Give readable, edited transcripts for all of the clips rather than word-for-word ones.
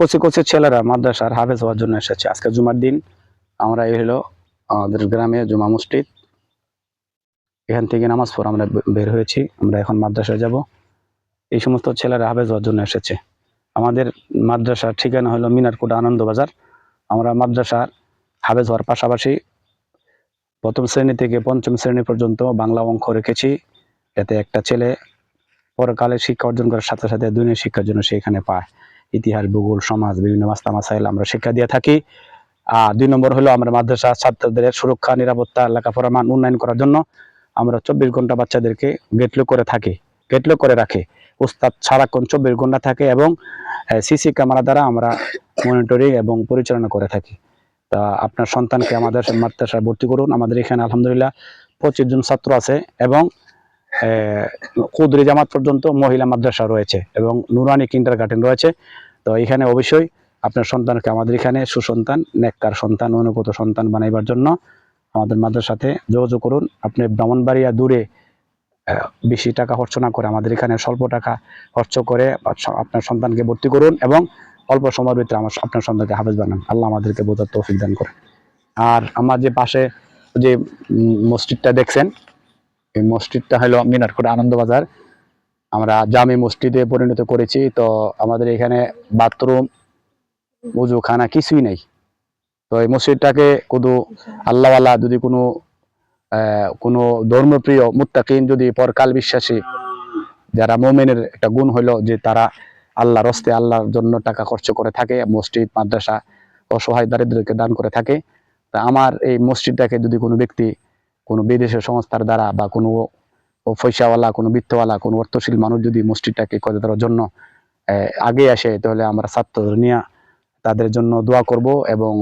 কচি কচি ছেলেরা মাদ্রাসার হাফেজ হওয়ার জন্য এসেছে। আজকে জুমার দিন, আমরা এই হলো আমাদের গ্রামে জুমা মসজিদ। এখান থেকে নামাজ পড়ে আমরা বের হয়েছি, আমরা এখন মাদ্রাসায় যাব। এই সমস্ত ছেলেরা হাফেজ হওয়ার জন্য এসেছে। আমাদের মাদ্রাসার ঠিকানা হলো মিনারকুট আনন্দবাজার। আমরা মাদ্রাসার হাফেজ হওয়ার পাশাপাশি প্রথম শ্রেণী থেকে পঞ্চম শ্রেণী পর্যন্ত বাংলা অঙ্ক রেখেছি, যাতে একটা ছেলে পরকালে শিক্ষা অর্জন করার সাথে সাথে দুনিয়ার শিক্ষার জন্য সে এখানে পায়। ইতিহাস, ভূগোল, সমাজ, বিভিন্ন মাসলা মাসাইল আমরা শিক্ষা দিয়ে থাকি। আর 2 নম্বর হলো আমরা মাদ্রাসা ছাত্রদের সুরক্ষা, নিরাপত্তা, লেখাপড়ার মান উন্নয়ন করার জন্য আমরা 24 ঘন্টা বাচ্চাদেরকে গেটলক করে থাকি, গেটলক করে রাখি। উস্তাদ সারাক্ষণ 24 ঘন্টা থাকে এবং সিসি ক্যামেরা দ্বারা আমরা মনিটরিং এবং পরিচালনা করে থাকি। তা আপনার সন্তানকে আমাদের মাদ্রাসায় ভর্তি করুন। আমাদের এখানে আলহামদুলিল্লাহ 25 জন ছাত্র আছে এবং কুদরি জামাত পর্যন্ত মহিলা মাদ্রাসা রয়েছে এবং নুরানি কিন্ডারগার্টেন রয়েছে। তো এখানে অবশ্যই আপনার সন্তানকে আমাদের এখানে সুসন্তান, নেককার সন্তান, অনুগত সন্তান বানাইবার জন্য আমাদের মাদ্রাসাতে যোগাযোগ করুন। আপনি ব্রাহ্মণবাড়িয়া দূরে বেশি টাকা খরচ না করে আমাদের এখানে স্বল্প টাকা খরচ করে আপনার সন্তানকে ভর্তি করুন এবং অল্প সময়ের ভিতরে আপনার সন্তানকে হাফেজ বানান। আল্লাহ আমাদেরকে বোঝার তৌফিক দান করে। আর আমার যে পাশে যে মসজিদটা দেখছেন, এই মসজিদটা হলো মিনারকুট আনন্দবাজার। আমরা জামি মসজিদে পরিণত করেছি। তো আমাদের এখানে বাথরুম, উজুখানা কিছুই নেই। তো এই মসজিদটাকে শুধু আল্লাহওয়ালা, যদি কোনো ধর্মপ্রিয় মুত্তাকিন, যদি পরকাল বিশ্বাসী যারা মুমিনের একটা গুণ হলো যে তারা আল্লাহর রাস্তায় আল্লাহর জন্য টাকা খরচ করে থাকে, মসজিদ মাদ্রাসা অসহায় দারিদ্রকে দান করে থাকে। তা আমার এই মসজিদটাকে যদি কোনো ব্যক্তি কোনো বিদেশি সংস্থার দ্বারা বা কোনো পয়সাওয়ালা, কোনো বিত্তওয়ালা, কোনো অর্থশীল মানুষ যদি মসজিদটাকে করে দেওয়ার জন্য আগে আসে, তাহলে আমরা ছাত্র নিয়ে তাদের জন্য দোয়া করব এবং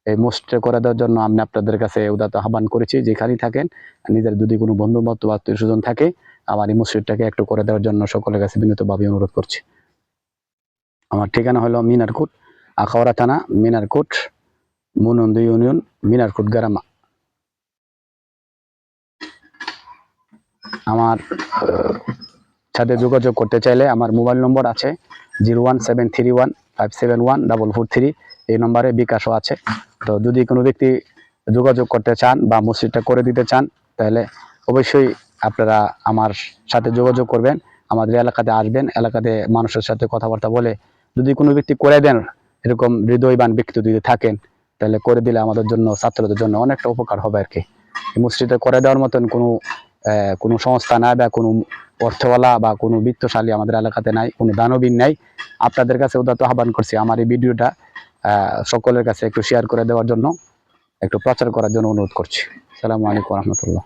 এই মসজিদটা করে দেওয়ার জন্য আমি আপনাদের কাছে উদাত্ত আহ্বান করেছি। যেখানেই থাকেন, নিজের যদি কোনো বন্ধু বান্ধব, আত্মীয় স্বজন থাকে, আমার এই মসজিদটাকে একটু করে দেওয়ার জন্য সকলের কাছে বিনীতভাবে অনুরোধ করছি। আমার ঠিকানা হলো মিনারকুট, আখাউড়া থানা, মিনারকুট, মুনন্দ ইউনিয়ন, মিনারকুট গ্রাম। আমার সাথে যোগাযোগ করতে চাইলে আমার মোবাইল নম্বর আছে 01731571443। এই নম্বরে বিকাশও আছে। তো যদি কোনো ব্যক্তি যোগাযোগ করতে চান বা মসজিদটা করে দিতে চান, তাহলে অবশ্যই আপনারা আমার সাথে যোগাযোগ করবেন। আমাদের এলাকাতে আসবেন, এলাকাতে মানুষের সাথে কথাবার্তা বলে যদি কোনো ব্যক্তি করে দেন, এরকম হৃদয়বান ব্যক্তি যদি থাকেন, তাহলে করে দিলে আমাদের জন্য, ছাত্রদের জন্য অনেকটা উপকার হবে আর কি। মসজিদে করে দেওয়ার মতন কোনো সংস্থা নাই বা কোনো অর্থওয়ালা বা কোনো বিত্তশালী আমাদের এলাকাতে নাই, কোনো দানবীর নাই। আপনাদের কাছে উদাত্ত আহ্বান করছি আমার এই ভিডিওটা সকলের কাছে একটু শেয়ার করে দেওয়ার জন্য, একটু প্রচার করার জন্য অনুরোধ করছি। আসসালামু আলাইকুম রহমতুল্লাহ।